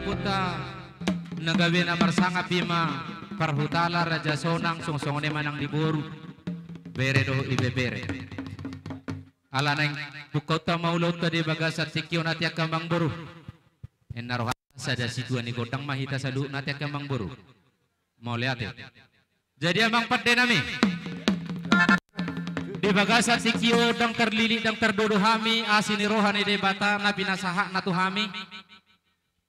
huta nagawi na marsanga pima parhutala raja sonang songsong ni manang liburu bere do ibebere ala nang bukota maulot di bagasat sikyo natia kambang buru enaroha sada situan ni godang mahita sadu natia kambang buru mau lihat ya. Jadi amang padde nami di bagasat sikyo dang terlili dang terdodo hami asini rohani de bata na binasaha na tuhami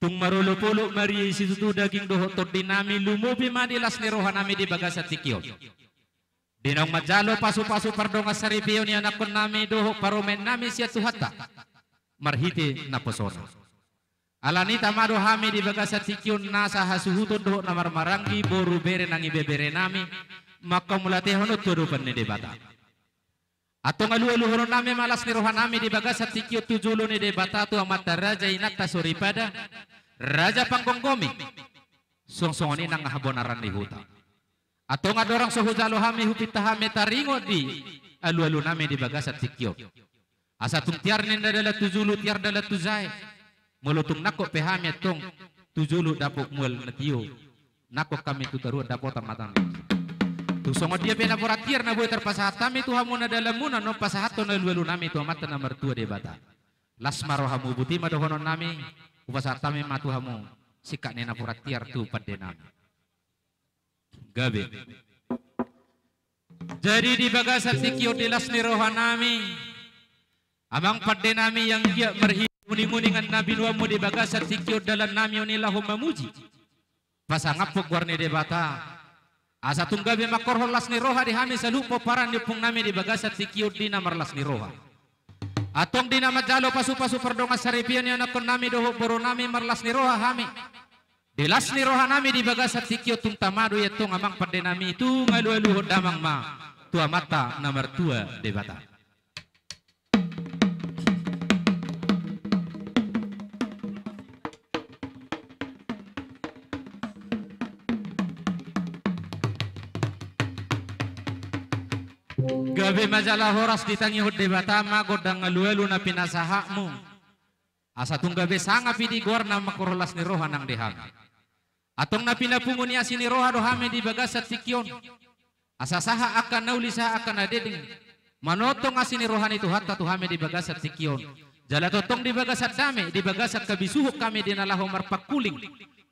tung marulo pulo mari situ daging doho tordinami lumubi madilas ni rohanami di bagasat sikyo dinong majalo pasu-pasu pardonga saripio ni anak nami doho paromen nami siya tuhata marhiti na posona alani tamado hami di bagasat sikyo nasa hasuhuto doho na marmarangi boru bere nangi bebere nami maka mulate honot tudupan ni debata atau ngalu-alu nami malas ni rohanami di bagasat sikyo tujulo ni debata tu amata raja inata suripada raja panggonggomi songsongoni nang habonaran ni huta atau ngadorang sohujalo hami hupita hami taringo di alu-alu nami di bagasat sikyo asa tung tiar ni adalah tujulu tiar adalah tuzai mulutung nakok pehami tong tujulu dapuk mul natio nakok kami tutaru dapot amatan tu songo dia pena poratiar na boy terpasahat kami tu hamu na dalam muna no pasahat to na alu-alu nami tu amatan nomor 2 de bata lasmaro hamu buti madohonon nami upasahat kami matu hamu sikak nena poratiar tu padde nami gabe jadi di bagasat sikyo dilas ni rohanami amang padde nami yang dia merhimuning-muningan nabi nuamu di bagasat sikyo dalam nami unilahum memuji pasangapuk warni debata asa tunggabe makorhol las ni roha di hami salupo paran nipung nami di bagasat sikyo di namar las ni roha atong di nama jalo pasu-pasu perdonga saripian yang nakon nami doho boro nami marlas ni roha hami dilas ni roha nami di bagasat sikyo tung tamado ya tung amang padde nami itu ngalu-alu damang ma tua mata nomor 2 debata gabe majalah horas ditangi hod debata ma godang ngalu-alu na pinasahakmu asa tung gabe sanga pidi gor na makorolas ni roha nang dehang atong na pinapungun niya sini roha dohame di bagasat sikyon asa saha akan nauli saha akan adeding manotong asini rohani tuhata tuhame di bagasat sikyon jala totong di bagasat dame di bagasat kabisuhuk kami di nalaho marpakuling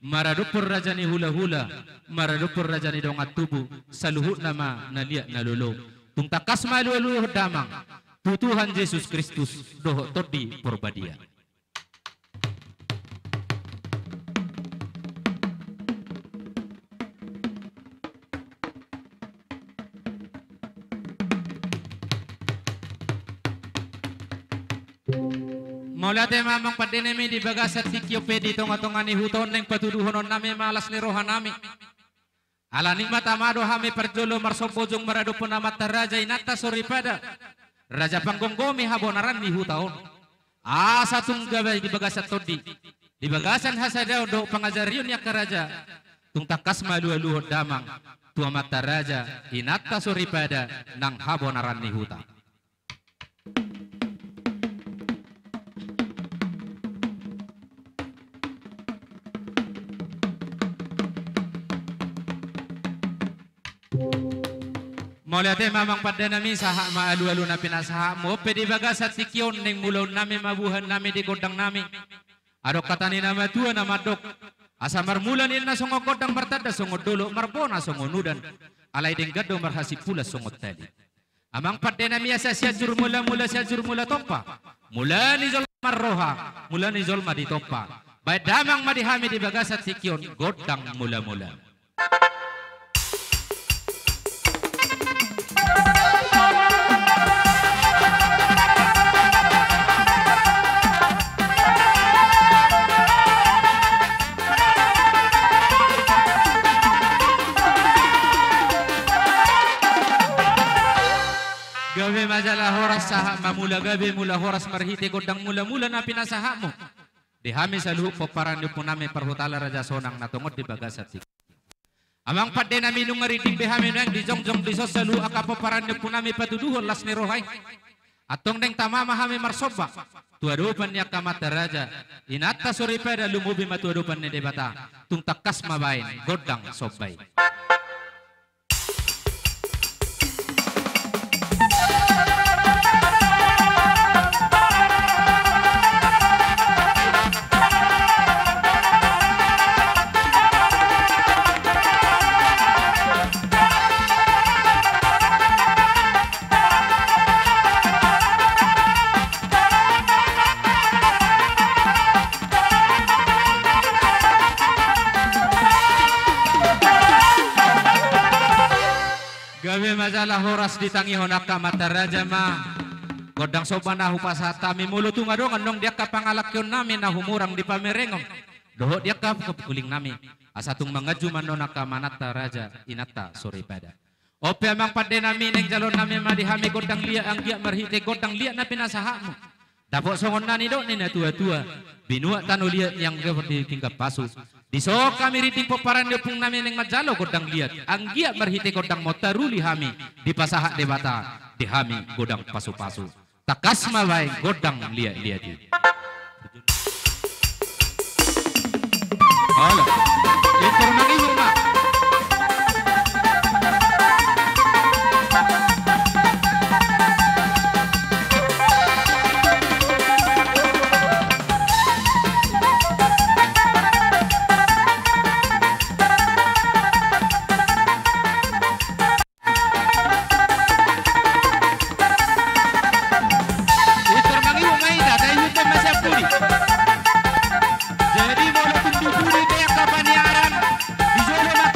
maradupur rajani hula-hula maradupur rajani dongat tubuh saluhut nama nalia nalolo tung takas malu-alu damang tutuhan Yesus Kristus doho todi porbadia Mulate mamang padenemi di bagasat sikyo pedi tonga-tonga ni huton neng patuduhonon nami malas ni roha nami ala nikmat amado hami perjolo marsopojong marado penamat raja inata soripada raja panggonggomi habonaran ni hutaon asa tunggabay di bagasat todi di bagasan hasadao do pangajarion ya ke raja tung takas malu-aluhod damang tuamat raja inata soripada nang habonaran ni huta Mulate mamang padda nami saha maalu-alu na pinasaha mo pedi bagasat sikyon ning mulaw nami mabuhan nami di godang nami adok katani nama tua nama dok asa marmulan in na songo godang bartada songo dolo marbona songo nudan alay ding gado marhasi pula songo tadi amang padda nami asa siajur mula siajur mula topa mula ni zol marroha mula ni zol madi topa baik damang madihami di bagasat sikyon godang mula-mula gabe majalah horas saha mamula gabe mula horas marhite godang mula-mula na pinasaha mo dihami saluhuk peparan di puname perhutala raja sonang natungod di bagasat sikyo amang padde nami nung ngariting behami nang di jongjong di sos saluhuk aka peparan di puname patuduhon las ni rohay atong neng tamama hami marsoba tuadupan yak kamata raja inatta suri pada lumubi ma tuadupan ne debata tung takas mabain godang sobai. Gawe majalah horas ditangi honaka mata raja ma godang soban nahu pasata mi mulu tunga dong andong dia kapangalakyon nami nahu murang di pamerengom doho dia kapuling nami asatung mangaju manonaka manata raja inata sore pada ope amang pade nami neng jalon nami madihami godang lia anggia marhite godang lia na pinasahamu dapok songon nani dok nina tua-tua binua tanu lia yang seperti tingkap pasu diso kami riting poparan depung nami neng majalo godang liat anggia marhite godang motaruli hami di pasahak debata di hami godang pasu-pasu takas mawai godang liat di halo itu mangi rumah jadi mau tunggu dulu deh kapan yaran di zona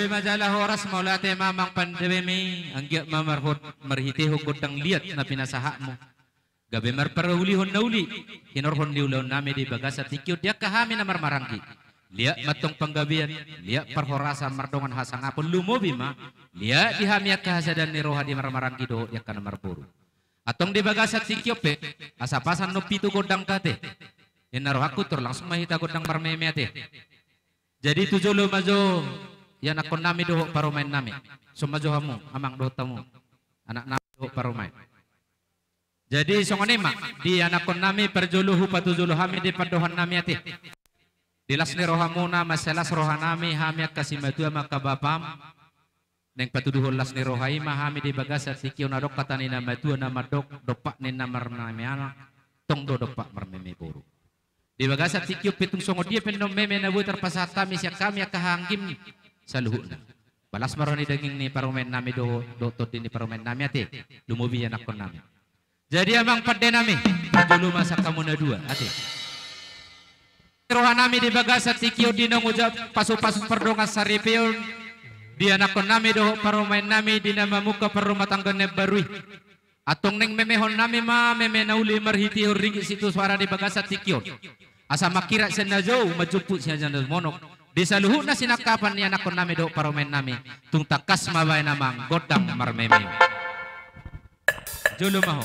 gabi majalah oras maulate mamang pandemi anggiak mamarhut marhiti hukut tang liat na pinasaha mo. Gabi marparahulihon na uli, hinorhon niulaw nami di bagasa tikyo dia kahami na marmaranggi. Liat matong panggabian, liat parhorasa mardongan hasangapon lumobi ma, liat dihamiak kahasadan ni roha di marmaranggi do dia kana marpuru. Atong di bagasa tikyo pe, asapasan no pitu godang kate. Inaroh aku tur langsung mahita godang marmemeate. Jadi tujulo majo yan akon nami doho paromain nami. Sumajo hamu amang doho tamu. Anak nami doho paromain. Jadi songonima di anak kon nami perjuluhu patujuluh hami di padohan nami ati. Dilas ni rohamuna masalas rohanami hami kasih matu maka bapam. Neng patuduhul las ni rohaima hami di bagasa sikio nadok kata ni nama tua nama dok dopak ni nama nami anak tong do dopak mermeme boru. Di bagasa tikyo pitung songo dia penom meme na butar pasatami siya kami akahangkim sa luhut na. Balas maroni daging ni paromen nami do tot ni paromen nami ate lumubi anak kon nami. Jadi amang padde nami dulu masa kamu na dua ate. Rohan nami di bagasa tikyo dinong ujab pasu-pasu perdongan saripil di anak kon nami do paromen nami di nama muka perumah tangga nebarui. Atong neng memehon nami ma meme nauli marhiti ringi situ suara di bagasa tikyo. Asa makira siya na jo majuput siya dyan monok. Di sa luhut na sinakapan niya nakon nami do paromen nami tung takas mabay namang godang marmeme. Jolo maho.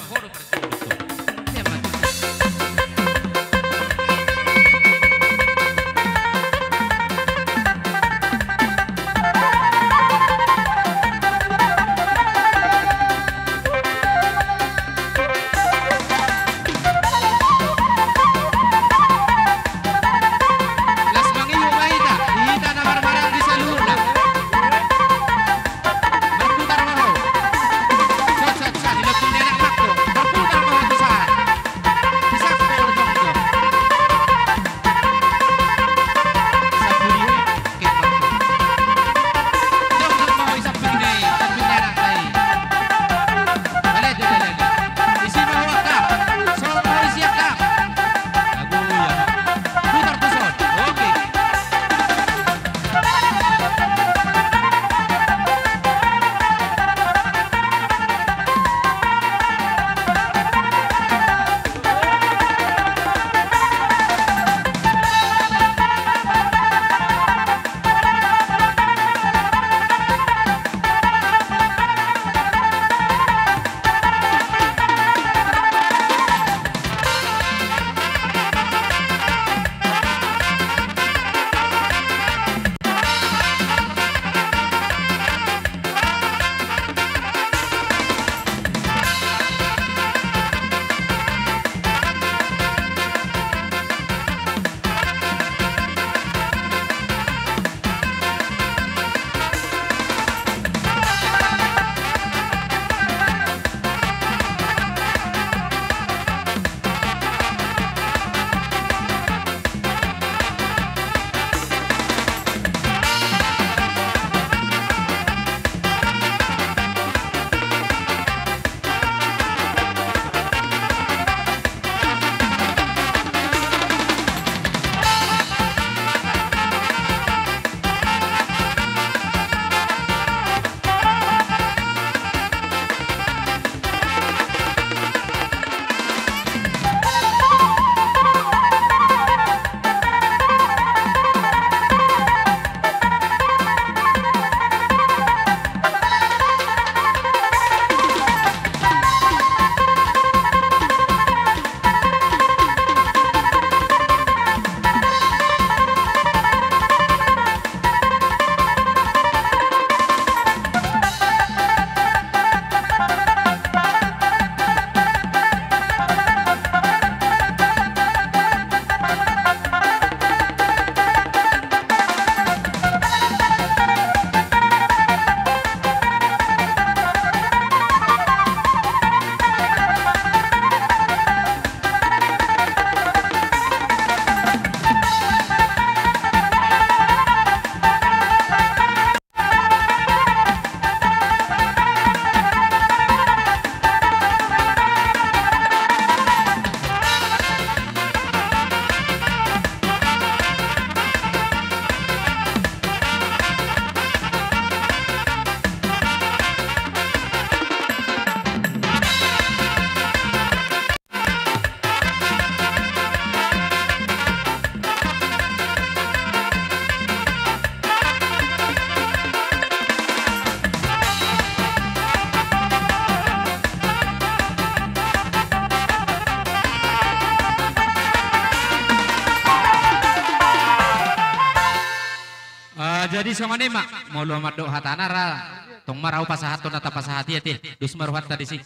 jadi songone mak molo madok hatanara tong marau pasahat to nata pasahati ati dus maruhat tadi sih.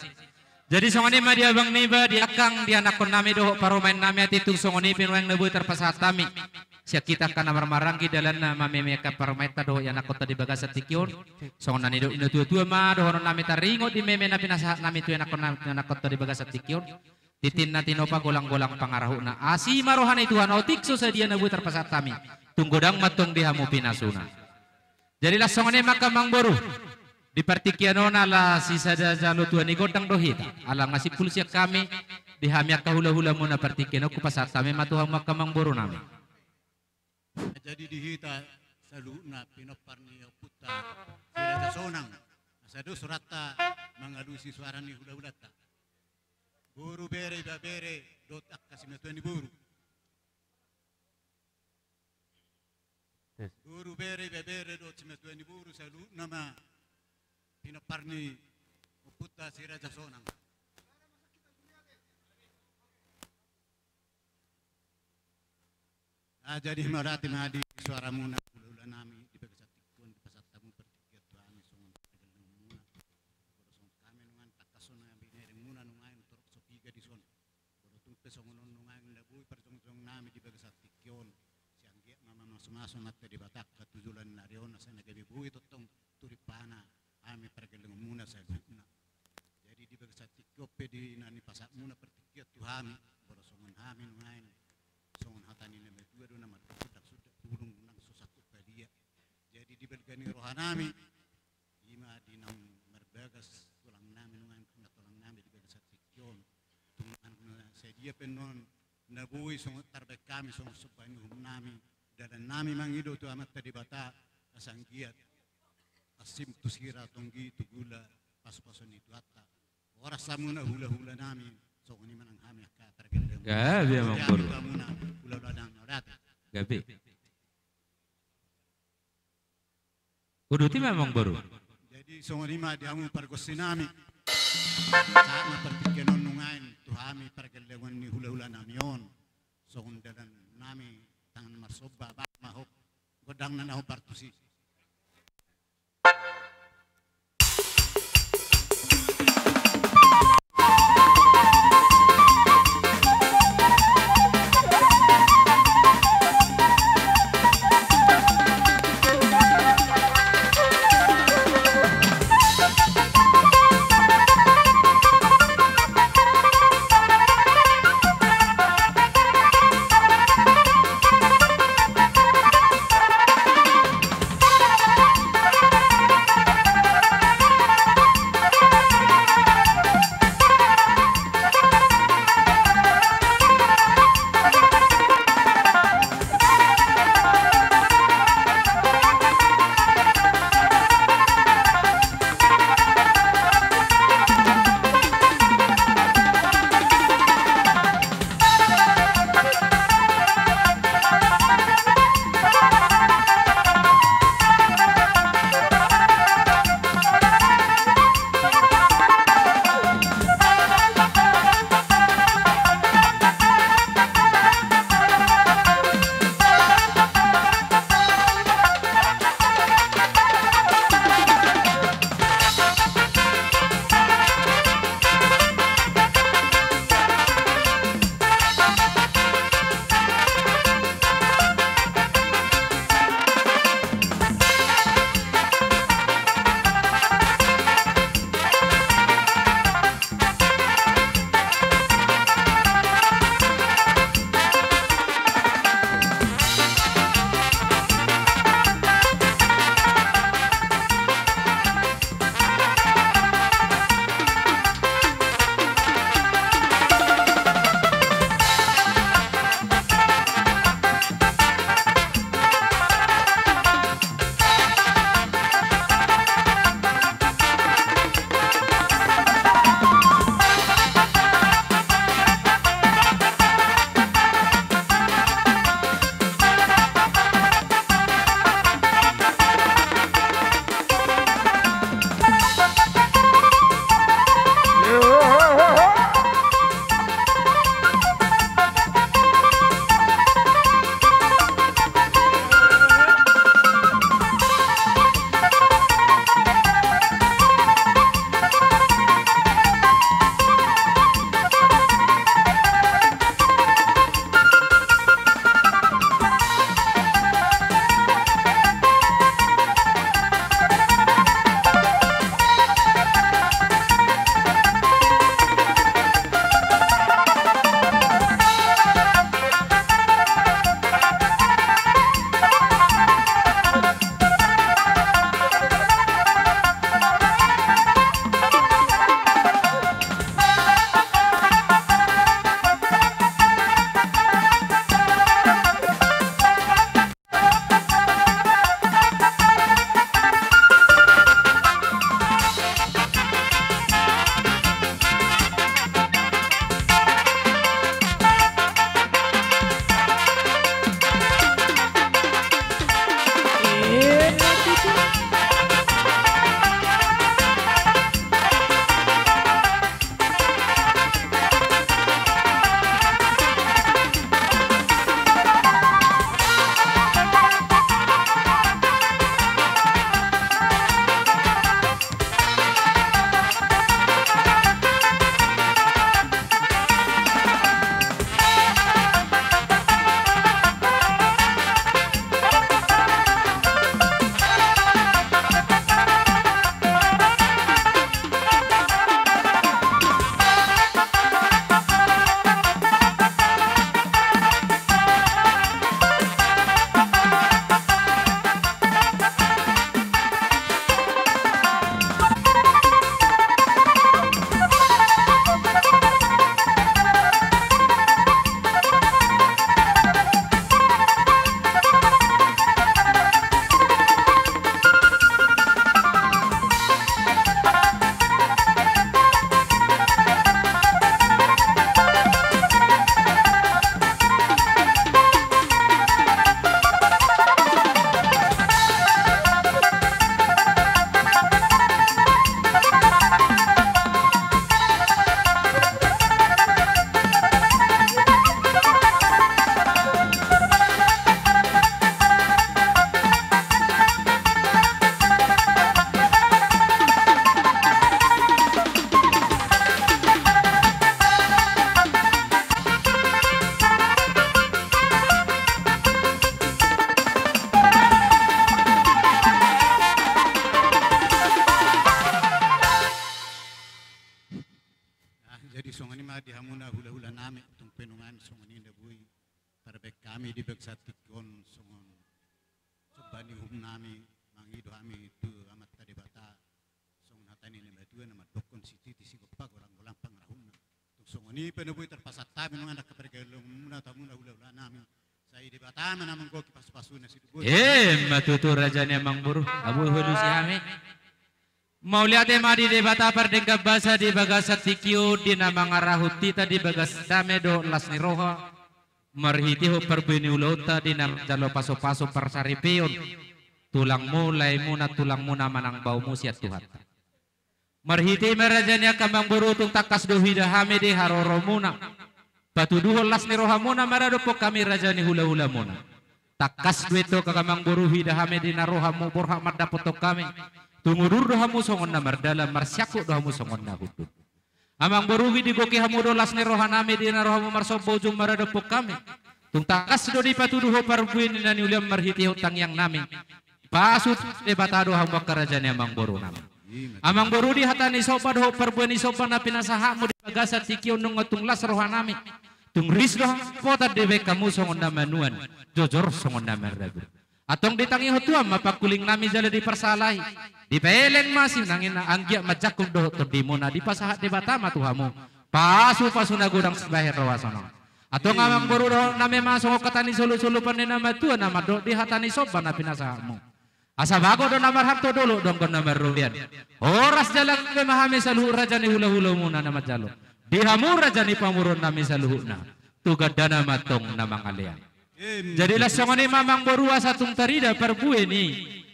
Jadi songone ma dia bang niba dia kang dia nakon nami doho paromain nami ati tung songone pinwang nebu terpasahat kami. Siak kita kana marmarang ki dalan na mameme ka paromaita doho ya nakon tadi bagas atikion. Songon nani do ina tua ma doho nami taringo di meme na pinasahat nami tu ya nakon tadi bagas atikion. Titin natin opa golang-golang pangarahu na asi marohan itu hanotik so sadia nebu terpasahat kami. Tunggodang matong dihamu pinasuna. Jadi lah songone maka mangboru. Di partikianona la sisa jalo tuan ni godang dohita. Alang ngasih pulsiak kami dihamyak kahula-hula muna partikiano kupasat kami matuhang maka mangboru nami. Jadi dihita saluna pinoparni puta sira sonang. Asadu surata mangalusi suarani hula-hulata. Buru bere babere dot akasime tuan ni buru. Guru bere bebere do cimetu ni buru salu nama pinaparni puta si Raja Sonang. Jadi marati madi suara muna ulah nami di bagasat tikun di pasat tamu pertikiat tuani songon tegal muna. Borosong kami nungan takasona binere muna nungain torok sopiga di son. Borosong pesongon nungain labui perjong-jong nami di bagasat tikun. Masuk-masuk mata di batak ketujulan narion saya nagabi bui totong turipana ame pergeleng muna saya guna. Jadi di bagian tikope di nani pasak muna pertikiat tuhami borosongan hami nungain songon hatani nama dua do nama sudah burung nang susaku dia. Jadi di bagian rohanami ima di nang merbagas tulang nami nungain kena tulang nami di bagian tikion tungan saya dia penon nabui songon tarbek kami songon subani nami. Dan nami mangido tu amat tadi bata asanggiat asim tu sira tonggi tu gula pas-pason itu atta ora samuna hula-hula nami so ni manang hami ka targel gabi amang boru hula-hula dan orat gabi uduti memang boru jadi so ni ma diamu pargosi nami saat na pertikenon nungain tu hami targel ni hula-hula namion so dan nami tangan marsoba bak mahok godang na naho partusi. penungan songon inda bui perbek kami di beksatikon songon sobani hum nami mangido kami itu amat tadi bata songon hatani ne batua nama dokon siti tisi gopak orang pangrahuna tuk songon ini penubui terpasat tabi nungan dak pergelung muna tamuna ula nami saya di bata mana menggoki pas-pasuna situ matutur rajanya Mang Buru abu hulu si hami mau lihat madi di bata perdengka basa di bagasat sikio di nama ngarahuti tadi bagas damedo lasni roha marhitiho perbini ulota di nama jalo paso-paso persaripion tulang mulai muna tulang muna manang bau musiat Tuhan marhiti merajanya Kamang Buru tung takas dohida hame di haroro muna batu duhol lasni roha muna maradopo kami rajani hula-hula muna takas duito ke Kamang Buru hida hame di naroha mu borha madapoto kami tumudur dohamu songon na mardala marsyaku dohamu songon na hudud amang borugi di goki hamu dolas ni rohanami di narohamu marsobo jung maradopok kami tung takas do di patuduho parbuin na niuliam marhiti hutang yang nami pasut de batado hamu kerajaan amang boru nami amang boru di hatani sopa doho parbuin ni sopa na pinasahamu di bagasat sikion nung ngetung las rohanami tung ris doha pota debe kamu songon na manuan jojor songon na mardabu atong ditangi hotuam mapakuling nami jala di persalahi di peleng masih nangin anggia majakung doh terdimo na di pasahat di batama tuhamu pasu na gudang sebahir rawasono atong ngamang boru doh nami masuk katani sulu-sulu panen nama tua nama doh di hatani soba na pinasahamu asa bago do namar harto dulu dong kon namar rulian oras jalan ke mahami saluhu rajani hula-hula muna nama jalo di hamu rajani pamurun nami saluhuna tugadana matong namang alian jadilah songoni mamang borua satung tarida perbue ni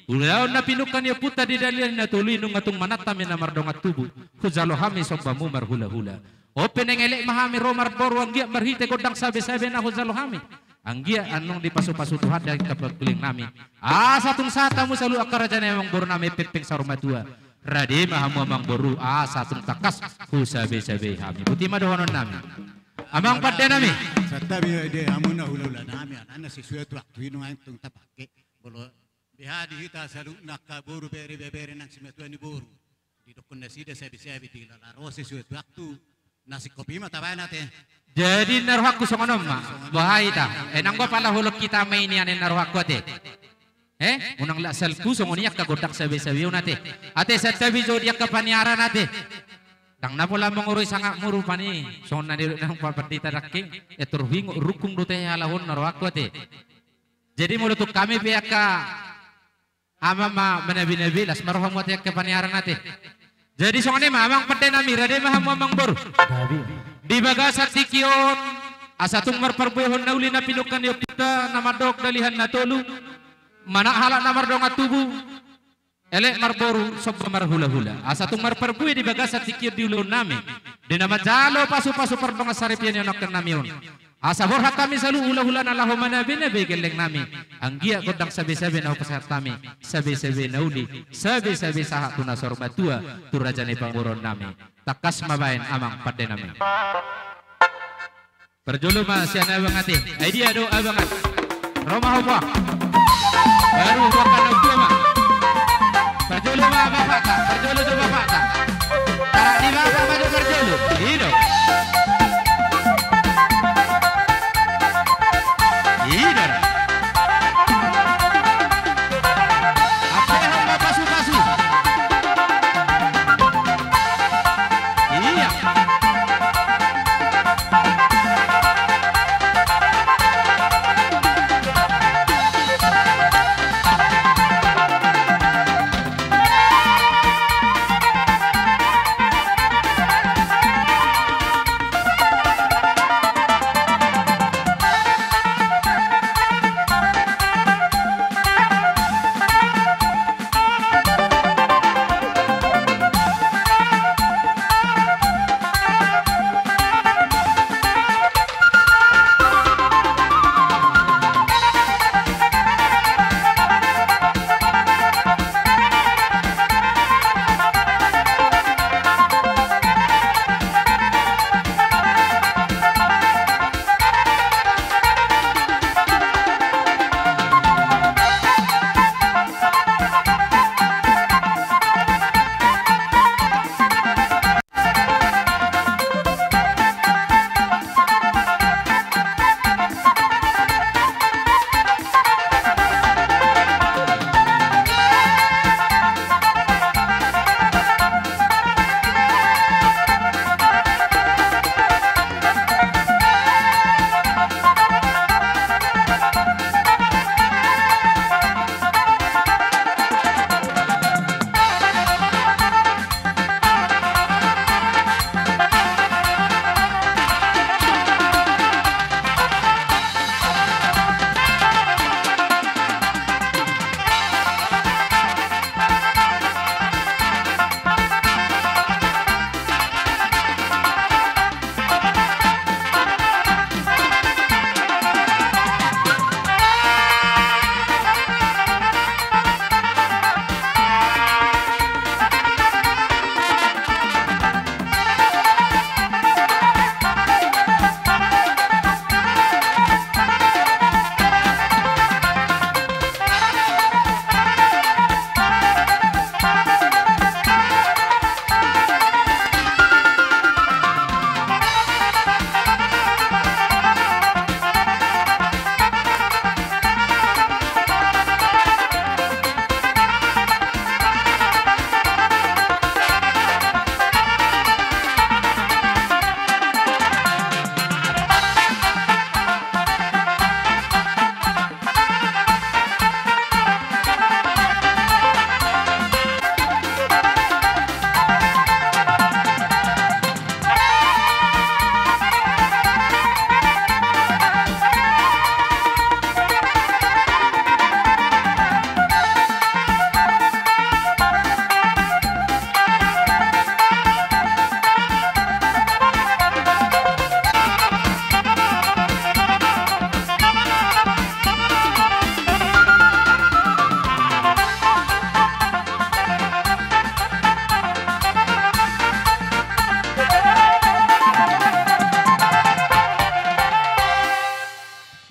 ulaon na pinukan ya puta di dalian na tulinung atung manatami na mardongat tubuh kuzalo hami sobamu marhula-hula open yang elek mahami romar boru anggia marhite kodang sabe-sabe na kuzalo hami anggia anong di pasu-pasu Tuhan dari kapakuling nami satung satamu salu akarajan emang boru nami pepeng sarumatua rade mahamu amang boru satung takas kusabe-sabe hami butima dohonon nami amang pada nami satabi de amuna hula-hula nami ana sesuatu waktu inu antung tapake bolo bihadi hita salu nakaburu bere nang simetuani boru di dokon nasida sabi-sabi di lalaro sesuatu waktu nasi kopi mata banate jadi naruhaku songonom ma bahai ta enang gua pala huluk kita main ini ane naruhaku ate unang lasalku songoniak kagodak sabi-sabi unate ate satabi zodiak kapaniaran ate Tang na pula mengurui sangat muru pani sona di nang paperdita daking eturhing rukung dote halahun narwakku ate jadi mulutuk kami pihak amama menabi-nabi las marhum wate ke paniaran ate jadi songane mamang pede nami rade mamang bor di bagasat sikion asatung marparbuhon nauli na pinukan yo kita nama dok dalihan na tolu mana halak na mardongat tubuh elek marboru sob marhula-hula asatung marperbui di bagasat sikir di ulun nami di nama jalo pasu-pasu perbonga saripian yang nak namion asa borha kami selalu hula-hula na lahumana binabe geleng nami anggia kodang sabi-sabi na upasat kami sabi-sabi na uli sabi-sabi sahat tuna sorbatua turajane pangboron nami takas mabain amang pada nami perjulu siana abang ati idea do abangan Roma hobah baru bukan ukuma perjulu bapak tak perjulu tu bapak tak tarak di bapak maju perjulu hidup hidup apa yang hamba pasu-pasu iya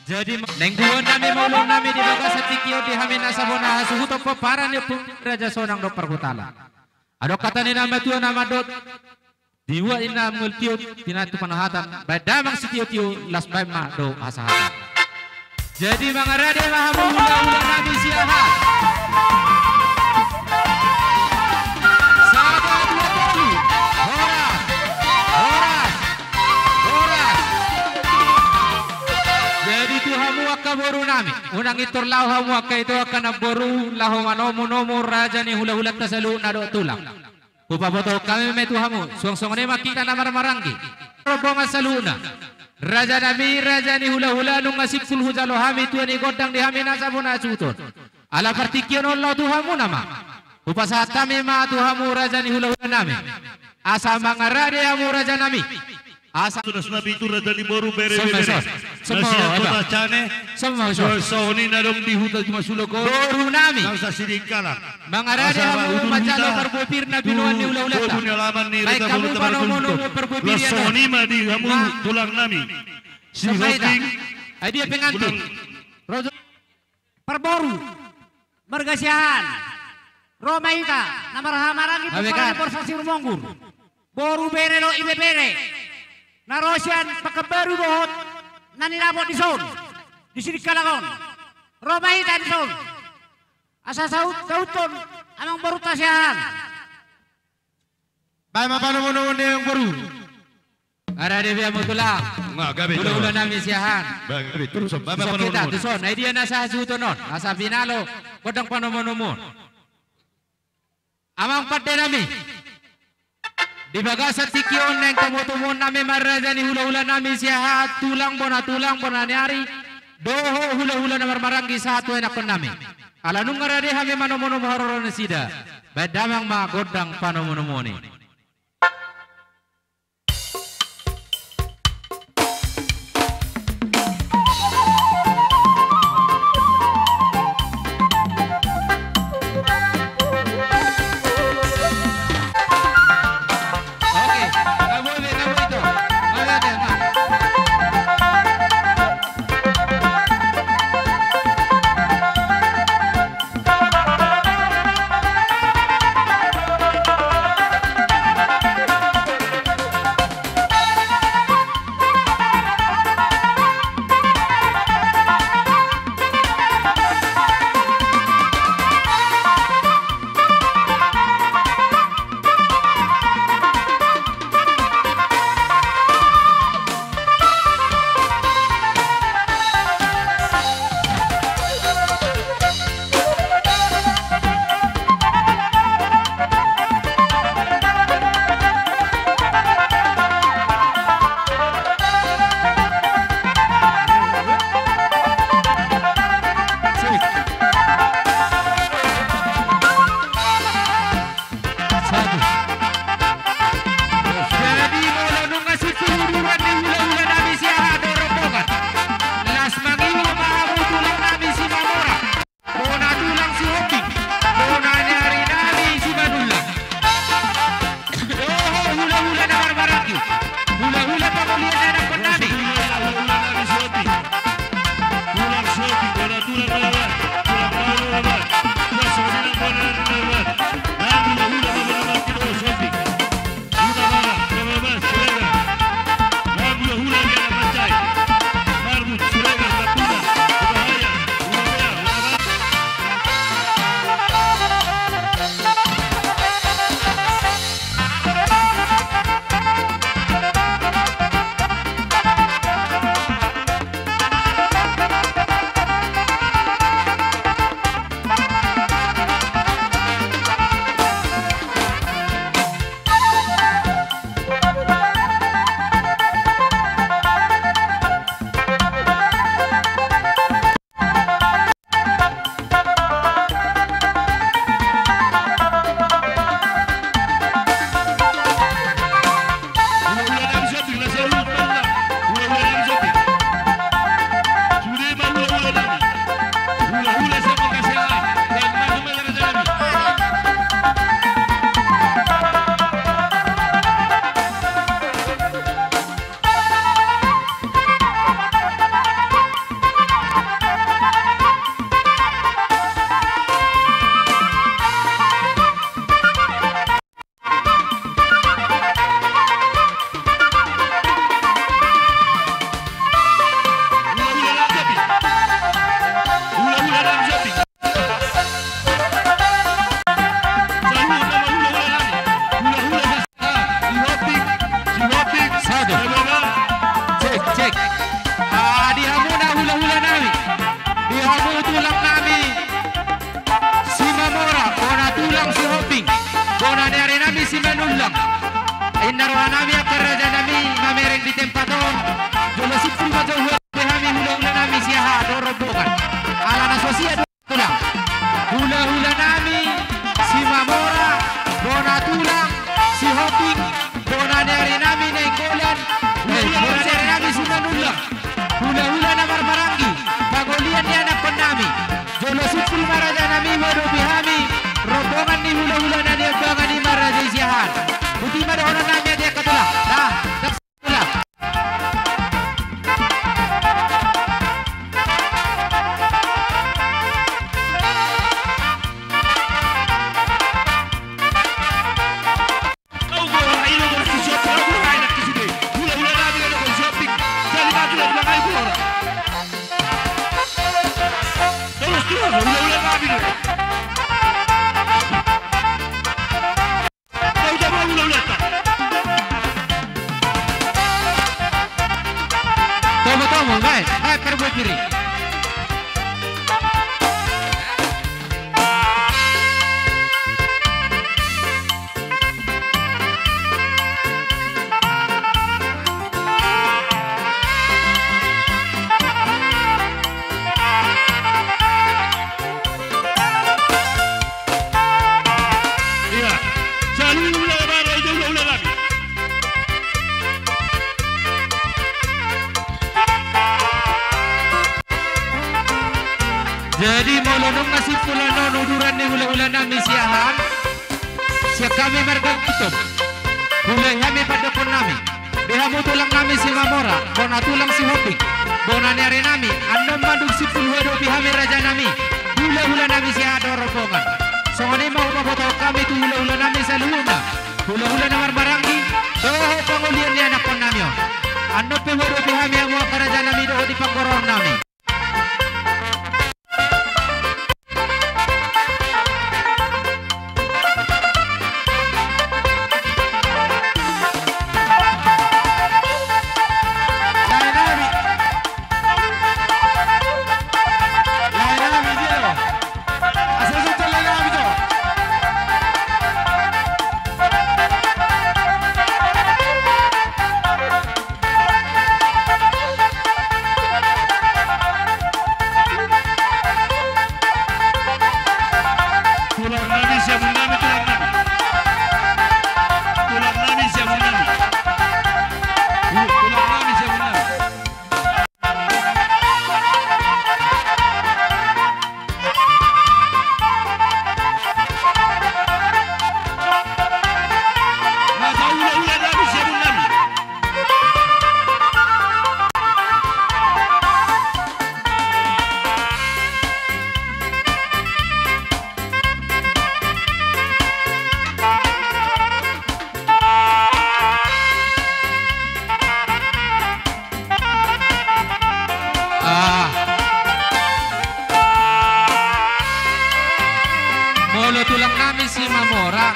Jadi nengguan nami maulung nami di bagas setikio di hamina sabona suhuto peparan ya pun raja sonang do perhutala. Ado kata ni nama tuan nama dot diwa ina multio tinatu panahatan badamang sitio las baima do hasahatan. Jadi mangarade mahamu ulang nami siahat. Boru nami unang itur lau hamu akka itu akan boru lahu manomo raja ni hula-hula tasalu nado tulang upa foto kami metu hamu suang-suang ne makita namar marangi rombongan saluna raja ni hula-hula nung ngasip sul hujalo hami tuan ni godang di hami nasabuna suton ala partikion Allah tu hamu nama upa saat kami ma tu hamu raja ni hula-hula nami asa mangarade hamu raja nami asa sudah nabi itu raja di boru bere semua kota cane semua so ni nadong di hutan cuma suloko boru nami kau sa sidikala mangarade hamu macalo perbupir nabi nuan ni ulah-ulah boru ni alaman ni baik reta kamu boru panomono perbupir ya so ni ma di hamu tulang nami si hoting dia pengantin rojo perboru bergasihan Romaika namar hamarangi pukul borsasi rumonggur boru bere lo ibe bere narosian pakebaru dohot nani nabot di son di sini kalagon Romaika di son asa sauton amang boru tasiahan baik mapano mono yang boru ada dia biar mutulang ulah nami siahan terus kita tu son dia nasa sutonon asa binalo kodang panomonomon amang padde nami di bagasat tikion neng tamu-tamu nami maraja ni hula-hula nami siahat tulang bona nyari doho hula-hula namar marangi satu enak pun nami ala nung ngarade hami manomono mahororon sida badamang ma godang panomono ni naik bola. Terus ulah kami dulu. Kau coba ulah tak. Tomo, guys, perbuat diri. Iya, selalu ulah baru itu ulah kami. Jadi mau lonong nasib pula nuduran ni hula-hula nami siahan. Siap kami mergang tutup. Hulai kami pada kon nami. Behamu tulang nami si Mamora, bona tulang si Hopik. Bona nyari nami, anda manduk si pulhuedo bihami raja nami. Hula-hula nami siahan rombongan. Soalnya mau foto kami tu hula-hula nami saluna. Hula-hula namar barangi. Doho pangulian ni anak kon nami. Anda pehuedo bihami yang mau raja nami doho di panggorong nami. Tulang nami siapa nami tulang nami. Tulang nami siapa nami. Tulang nami siapa nami. Masa ulah nami siapa nami. Molo tulang nami si Mamora,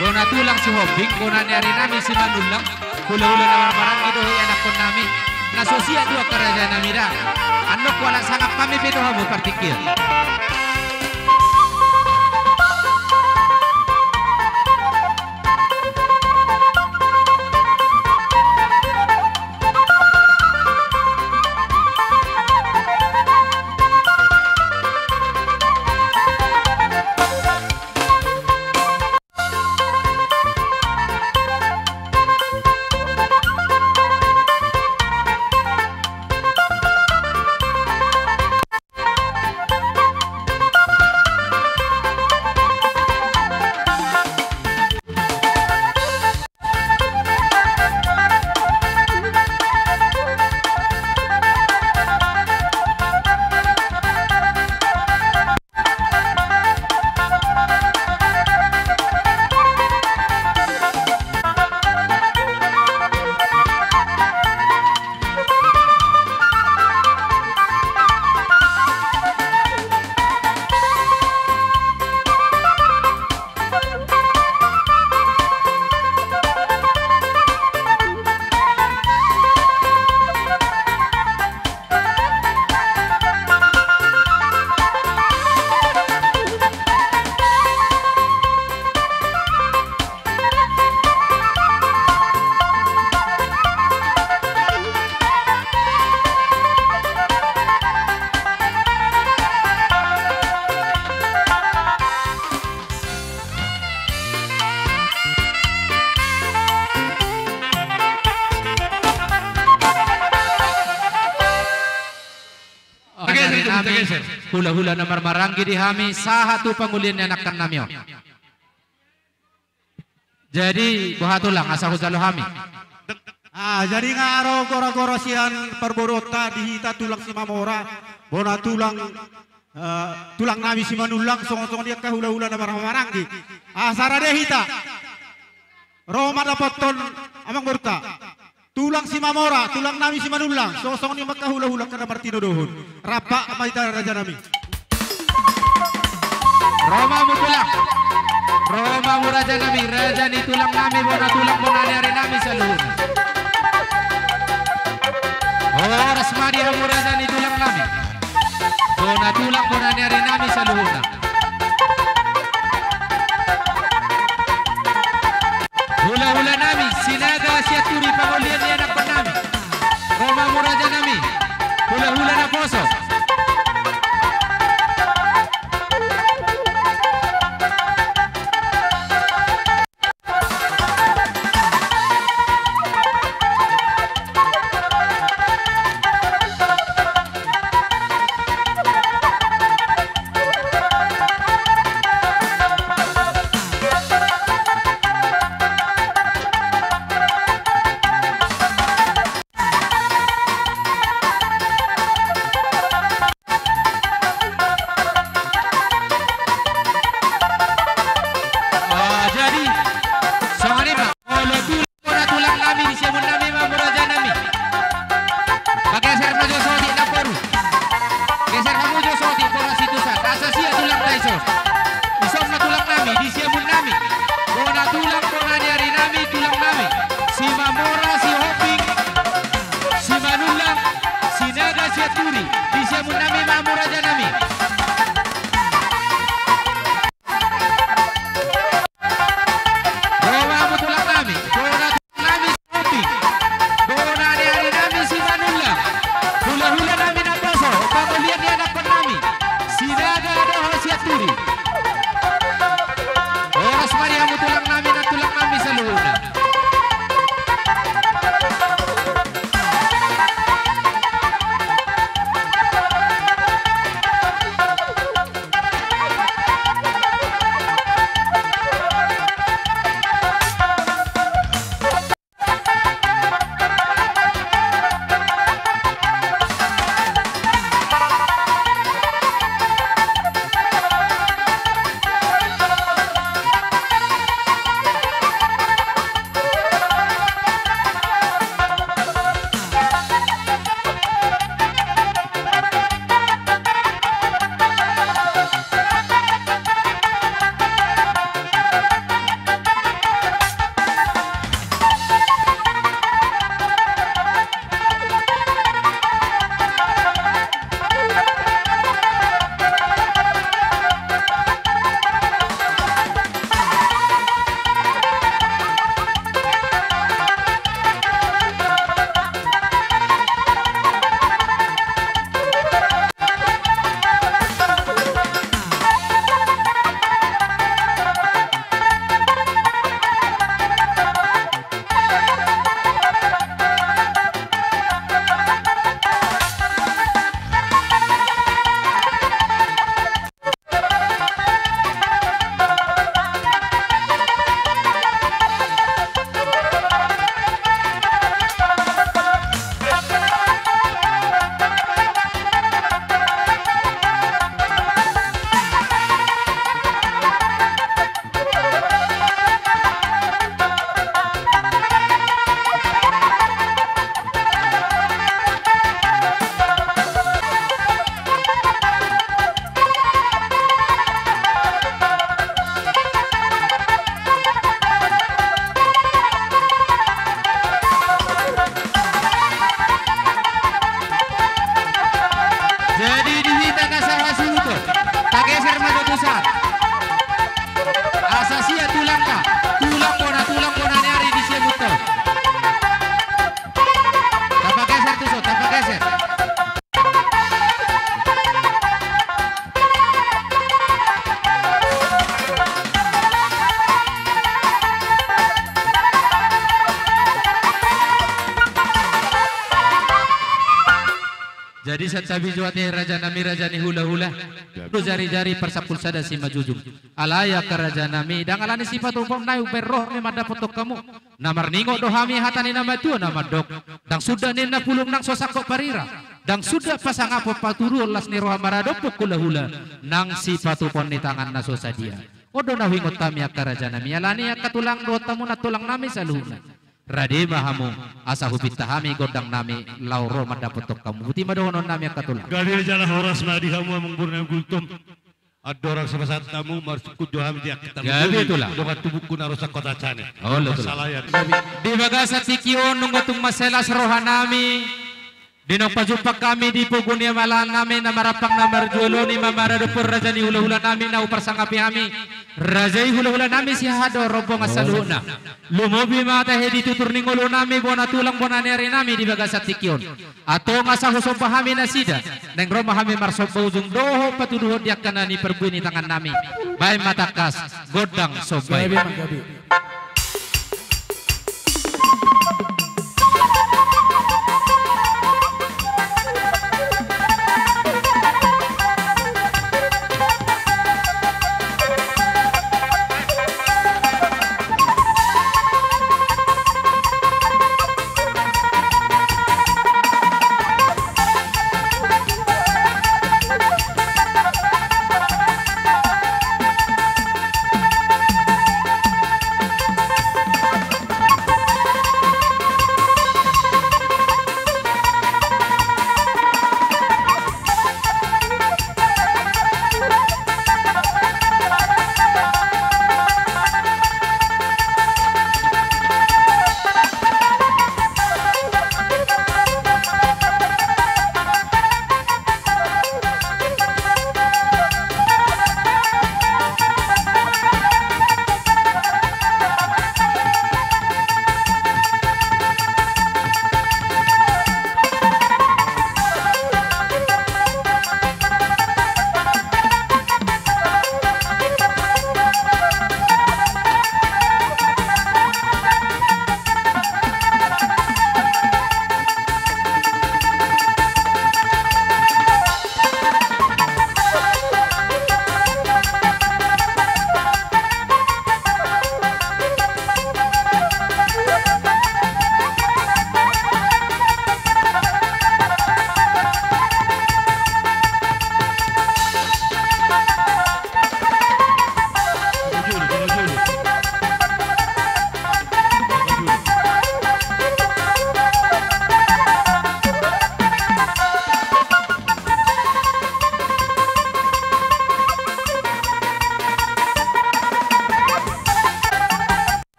bona tulang si Hobik, bona nyari nami si Manulang, hula-hula nawar barang itu anak kon nami. Nasosia dua kerajaan nami dah. Ando kualang sangat kami bedo hamu partikil. Hula-hula na marmarangi di hami saha tu pangulian anak kan namyo. Jadi bahatulang asa huzalo hami. Jadi ngaro goro-goro sian perborota dihita tulang si Mamora, bona tulang tulang nami si Manulang song-song dia ke hula-hula na marmarangi. Sara deh hita. Roma dapat ton amang berta. tulang si Mamora, tulang nami si Manulang, sosong ni makahula-hula karena Martino dohon. Rapak maita raja nami. Roma mo tulang. Roma mo raja nami, raja ni tulang nami, tulang mo nangyari nami sa luhod. Oras Maria mo raja ni tulang nami. Tulang mo nangyari nami sa luhod. Hula-hula nami, sinaga siya turi pangulian ni anak nami. Roma mo raja nami, hula-hula na poso. Jadi satabi juatnya raja nami raja ni hula-hula. Tu jari-jari persapul sada si majujung. Alaya ke raja nami. Dan alani sifat umum na uberroh ni mada potok kamu. Namar ningo dohami hatani nama tu nama dok. Dan sudah nina pulung nang sosako parira. Dan sudah pasang apa paturu las ni roha maradopok hula-hula. Nang sifat upon ni tangan na sosadia. Odo na wingot kami ka raja nami. Alani ya katulang dotamu na tulang nami saluna. Rade mahamu asa hupit tahami godang nami lauro madapotok kamu buti madohonon nami akatulang. Gadir jalan horas madi kamu mengburna gultum. Ada orang sebasat tamu marsukut joham dia kita. Gabi itulah. Dokat tubuhku narusak kota cane. Oh betul. Masalayan. Di bagasa tikion nunggotung maselas rohanami. Dinong pajumpa kami di pugunia malan nami na marapang na marjulo ni mamaradupur raja ni hula-hula nami na uparsangapi kami. Raja hula-hula nami si hado robong asaluna. Lumobi mata hedi tutur ning ulo nami bona tulang bona neri nami di bagasa tikion. Ato ngasa husong pahami na sida. Neng roma kami marsopo ujung doho patuduho diak kanani perbuni tangan nami. Bay matakas godang sobay.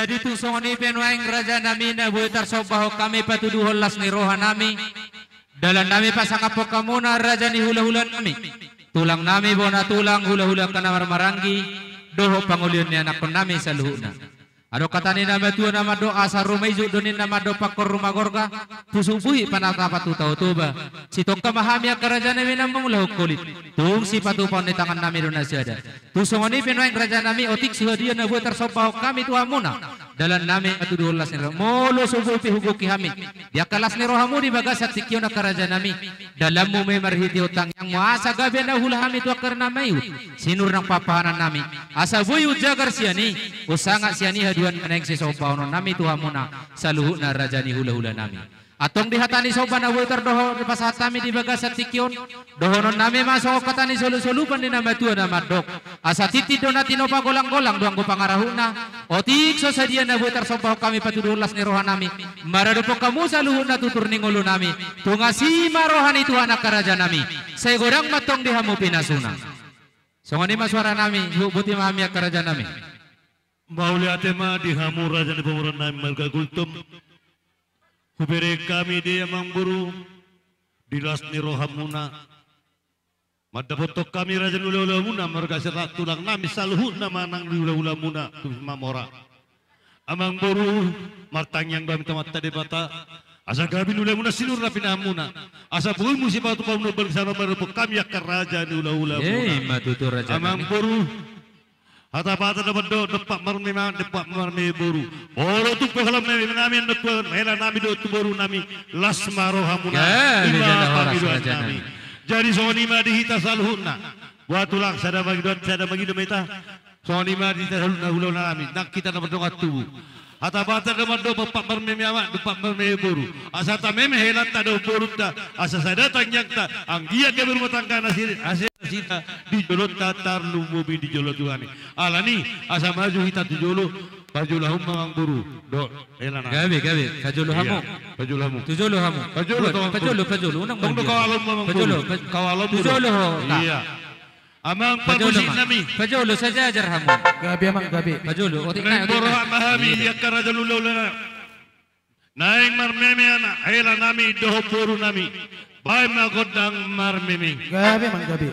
Jadi tusong ni penuaing raja nami na buitar sobaho kami patuduhol las ni roha nami. Dalam nami pasangapok kamuna raja ni hula-hula nami. Tulang nami bona tulang hula-hula kanamar maranggi. Doho pangulian ni anak nami sa luhuna. Ado kata ni nama tua nama doa sa rumaizu donin nama do pakor rumah gorga. Pusubuhi panata patu tau toba. Si tongka mahami kerajaan nami nama mulahu kulit. Tung si patu pon di tangan nami dona siada. Tusongoni penuaing raja nami otik suhadia na buat tersobah kami tuha muna. Dalam nami atu dulas ni roh. Molo subuh pihugo kihami. Dia kalas ni rohamu di bagasat sikio na kerajaan nami. Dalam mu may marhiti utang yang muasa gabi na hula kami tuha karena mayu. Sinur ng papahanan nami. Asa buyu jagar siani. Usangat siani haduan meneng si sobah nami tuha muna. Saluhu na raja ni hula-hula nami. Atong dihatani soba na waiter doho di pasat kami di bagasat sikyon. Dohonon nami masuk katani solu-solupan di nama tua nama dok. Asa titi dona tinopa golang-golang doang ko pangarahuna. Otik so sadia na waiter soba kami patudulas ni rohan nami. Maradopo kamu saluhun na tutur ni ngulu nami. Tungasi marohan itu anak karaja nami. Saya gorang matong dihamu pinasuna. Songoni maswara nami, buti mahami karaja nami. Mauli atema dihamu raja ni pemuran nami marga gultum. Kubere kami dia mangburu dilas ni rohamuna. Madapotok kami raja ula-ula muna marga serat tulang nami saluhun nama nang ula-ula muna mamora. Amang buru martang yang kami tamat tadi bata. Asa gabi ula muna sinur rapi namuna. Asa buih musibah tu pamuno bersama merepuk kami akan raja ni ula-ula muna. Matutur raja Amang nami. buru hata-hata dapat do depak marmi buru. Boro tu pehalam nami depan hela nami do tu buru nami las marohamuna. Ya, Lima bijana horas pamiluan raja nami. nami. Jadi soni ma dihita saluhuna. Buat tulang sada bagi do meta. Soni ma dihita saluhuna hulau nami. Nak kita dapat dongat tubuh. Hata-hata dapat do depak marmi awak depak marmi buru. Asa tameme hela ta do buru ta. Asa sada tanyak ta. Anggia ke berumah tangga nasir sita di jolot tatar lumubi di jolot tuhani alani asa maju hita di jolo pajulahum mangang buru do elana Gabi, kajulu hamu. pajulahum Tujolo hamu. Pajolo. Unang tong do kawalom mangang Pajolo, buru kawalom buru Tujolo ho. iya amang Pajolo pamusin ma. nami Pajolo sajajar hamu. Gabi amang gabi. Pajolo, otik na. Neng boro mahami yakara jalululana naing marmeme ana hela nami doho buru nami bay magodang marmeme Gabi amang gabi.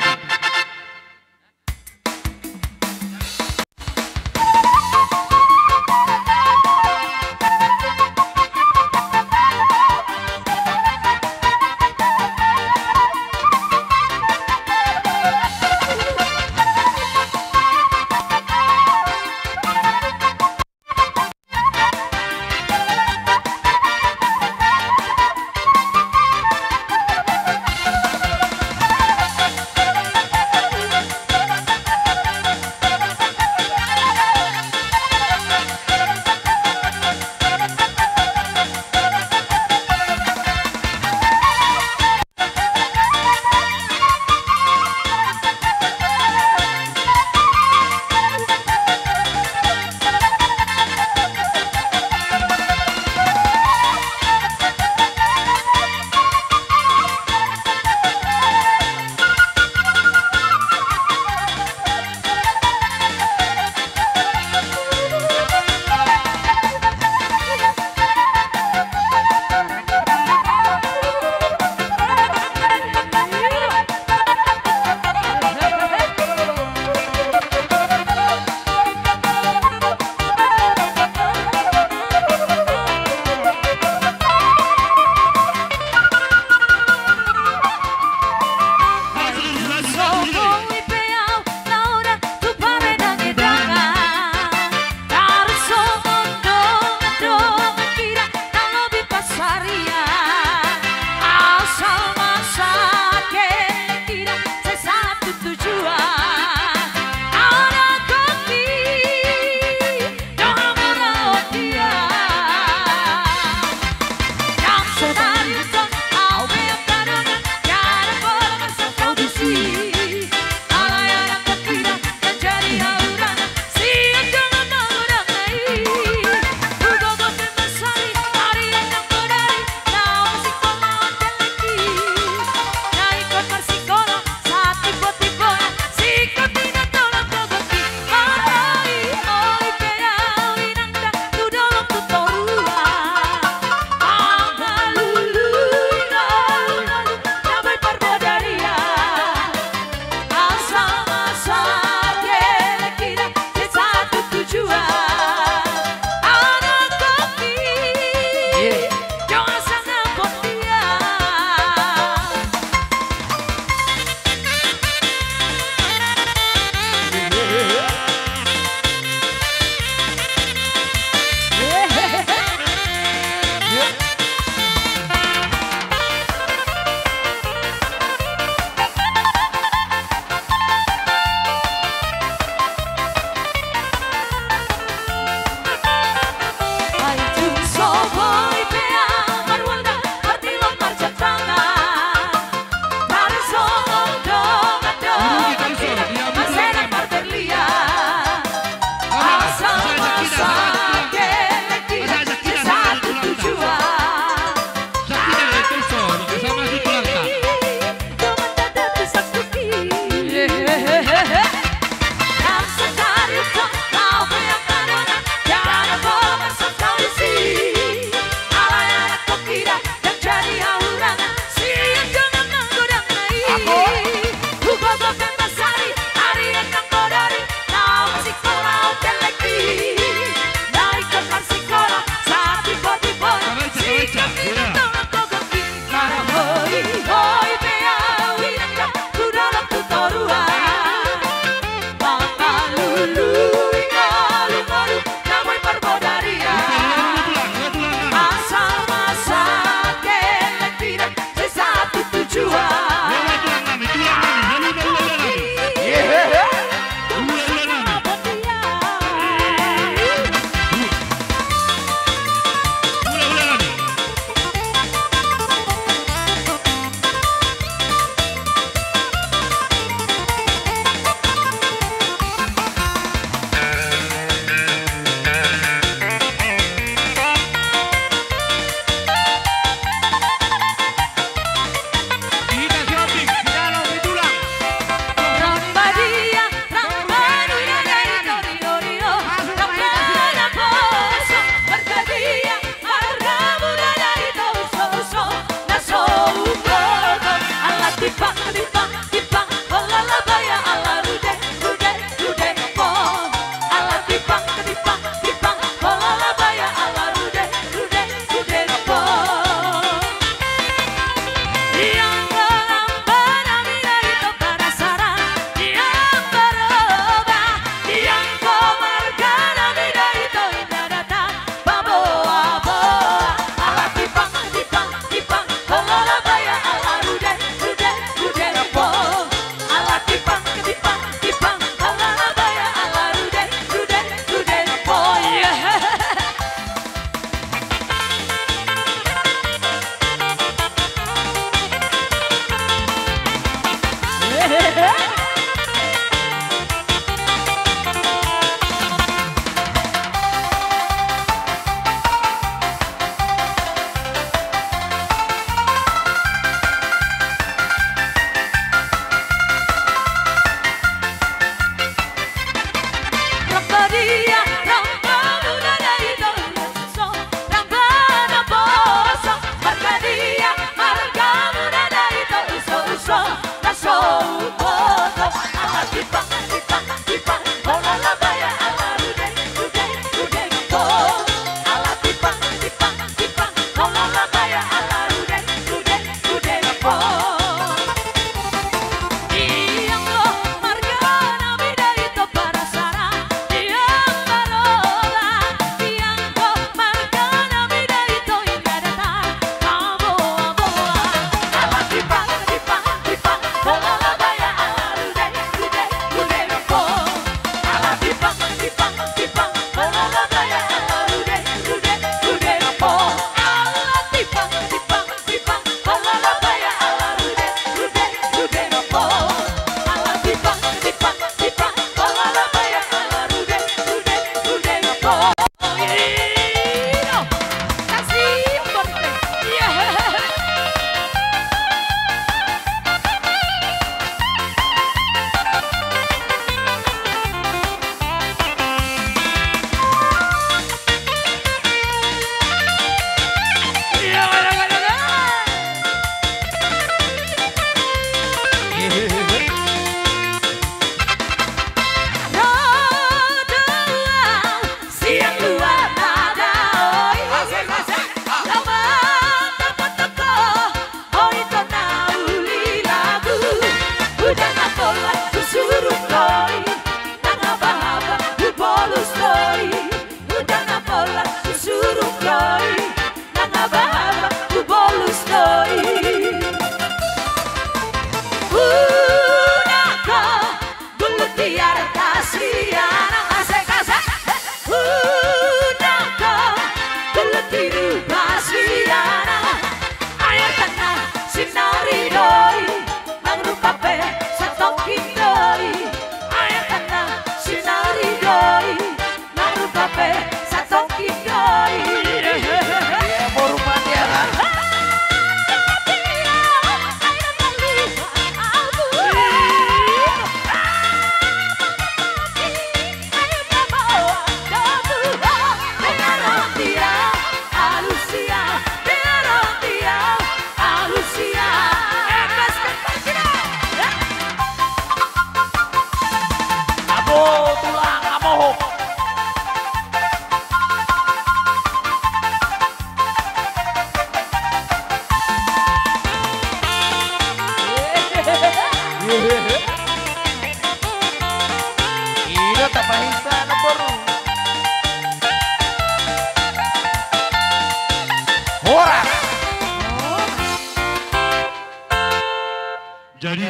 Jadi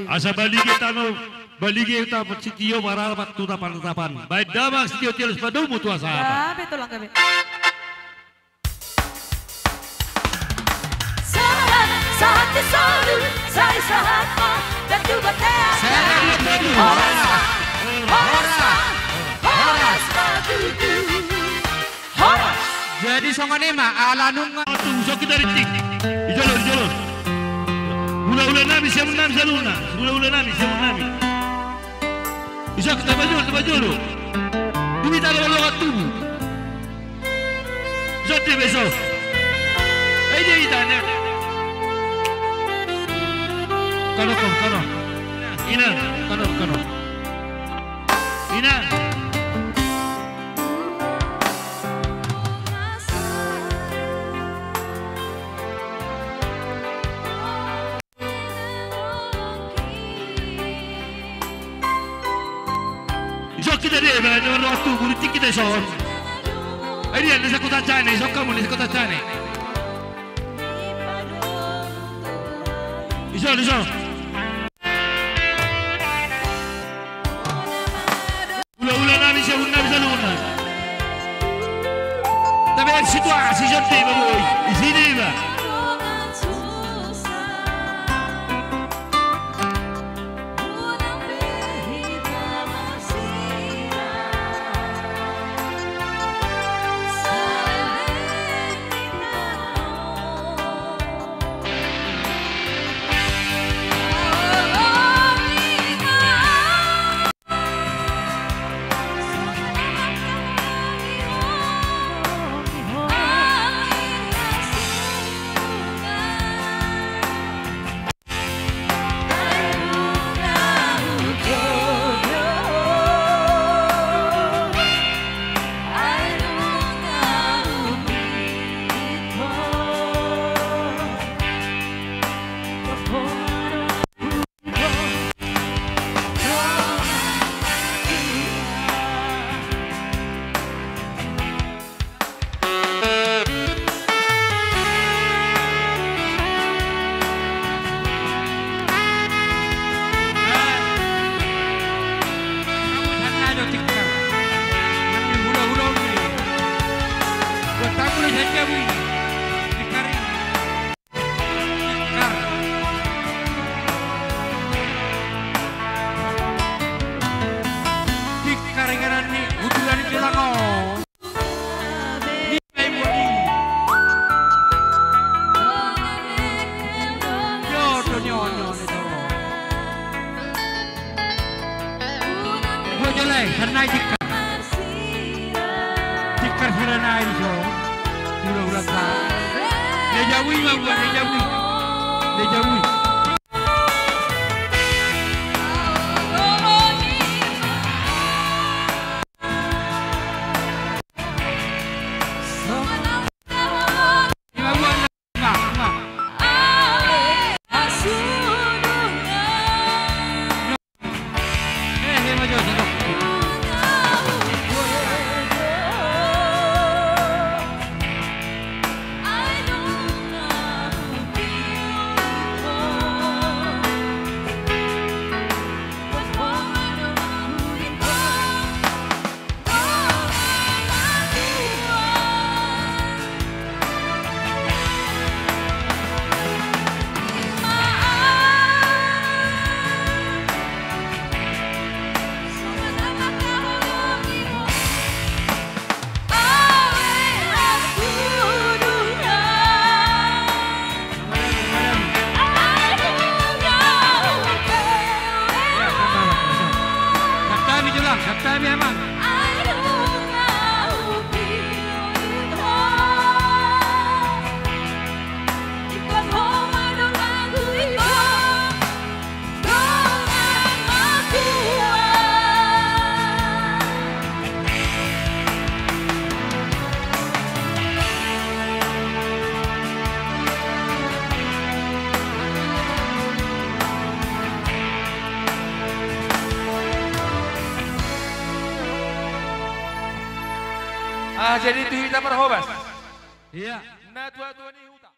asa balige kita sitio marapat tutapan. Baik damang sitio tilis padumu tua sahabat. Gabi tulang gabi. Saat selalu saya sahabat dan juga Jadi songane mah alanung Usah kita ritik. Ijalon. Ula nami siapa nami saluna. Ula nami siapa nami. Bisa kita baju. Ini tak ada logat tubuh. Jadi besok. Ayo kita nak. Kano. Ina, kano. Ina. Kita deh, berada waktu politik kita soal. Ini ada sa kota China, so kamu ni sa kota China. Iso. Ula nami siya luna. Tapi ang situasi siya tiba boy, isini ba? Janjawi, Dikari, Dikar. Dikaringan ni utulan kilango. Nilai buani. Nyo itu. Bojolai, karena dikar. Dikar karena itu. Ulang ka. Dejawi mang buat dejawi. Dejawi. Kata memang. Jadi itu kita berhobas. Iya. Nah tua-tua ni hutan.